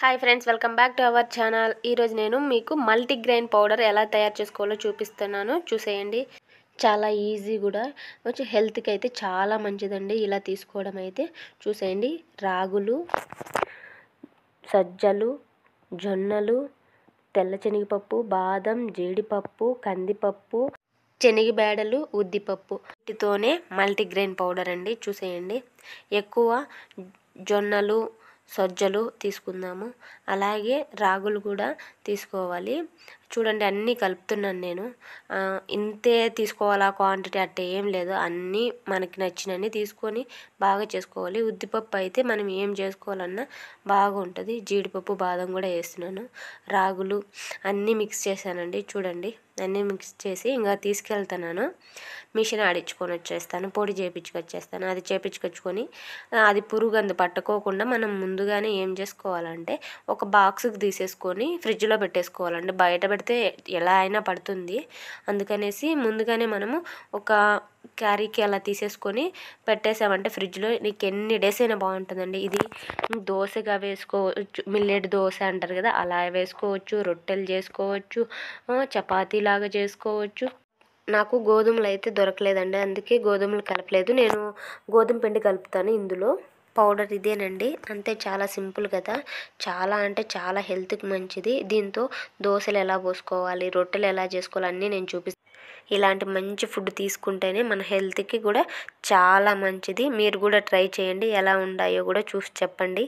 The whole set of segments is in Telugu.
Hi friends, welcome back to our channel. ఈరోజు నేను మీకు మల్టీగ్రెయిన్ పౌడర్ ఎలా తయారు చేసుకోవాలో చూపిస్తున్నాను, చూసేయండి. చాలా ఈజీ కూడా, వచ్చి హెల్త్కి అయితే చాలా మంచిదండి ఇలా తీసుకోవడం అయితే. చూసేయండి, రాగులు, సజ్జలు, జొన్నలు, తెల్ల శనగపప్పు, బాదం, జీడిపప్పు, కందిపప్పు, శనగబేడలు, ఉద్దిపప్పు, వీటితోనే మల్టీగ్రెయిన్ పౌడర్ అండి. చూసేయండి, ఎక్కువ జొన్నలు, సజ్జలు తీసుకుందాము, అలాగే రాగులు కూడా తీసుకోవాలి. చూడండి, అన్నీ కలుపుతున్నాను నేను. ఇంతే తీసుకోవాలా క్వాంటిటీ అట్టే ఏం లేదు, అన్నీ మనకి నచ్చినన్ని తీసుకొని బాగా చేసుకోవాలి. ఉద్దిపప్పు అయితే మనం ఏం చేసుకోవాలన్నా బాగుంటుంది. జీడిపప్పు, బాదం కూడా వేస్తున్నాను. రాగులు అన్నీ మిక్స్ చేశానండి. చూడండి, అన్నీ మిక్స్ చేసి ఇంకా తీసుకెళ్తున్నాను, మిషన్ ఆడించుకొని వచ్చేస్తాను, పొడి చేయించుకొచ్చేస్తాను. అది చేయించుకొచ్చుకొని అది పురుగు పట్టుకోకుండా మనం ముందుగానే ఏం చేసుకోవాలంటే ఒక బాక్స్కి తీసేసుకొని ఫ్రిడ్జ్లో పెట్టేసుకోవాలండి. బయట పెడితే ఎలా అయినా పడుతుంది, అందుకనేసి ముందుగానే మనము ఒక క్యారీకి అలా తీసేసుకొని పెట్టేసామంటే ఫ్రిడ్జ్లో నీకు ఎన్ని డేస్ అయినా బాగుంటుందండి. ఇది దోశగా వేసుకోవచ్చు, మిల్లెట్ దోశ అంటారు కదా, అలా వేసుకోవచ్చు, రొట్టెలు చేసుకోవచ్చు, చపాతీలాగా చేసుకోవచ్చు. నాకు గోధుమలు అయితే దొరకలేదండి, అందుకే గోధుమలు కలపలేదు. నేను గోధుమ పిండి కలుపుతాను ఇందులో. పౌడర్ ఇదేనండి, అంతే, చాలా సింపుల్ కదా. చాలా అంటే చాలా హెల్త్కి మంచిది. దీంతో దోశలు ఎలా పోసుకోవాలి, రొట్టెలు ఎలా చేసుకోవాలి అన్నీ నేను చూపిస్తాను. ఇలాంటి మంచి ఫుడ్ తీసుకుంటేనే మన హెల్త్కి కూడా చాలా మంచిది. మీరు కూడా ట్రై చేయండి, ఎలా ఉన్నాయో కూడా చూసి చెప్పండి.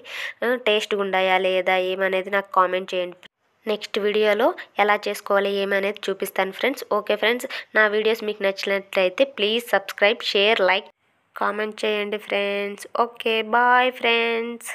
టేస్ట్గా ఉన్నాయా లేదా ఏమనేది నాకు కామెంట్ చేయండి. నెక్స్ట్ వీడియోలో ఎలా చేసుకోవాలి ఏమనేది చూపిస్తాను ఫ్రెండ్స్. ఓకే ఫ్రెండ్స్, నా వీడియోస్ మీకు నచ్చినట్లయితే please subscribe, share, like, comment చేయండి ఫ్రెండ్స్. Okay, bye friends.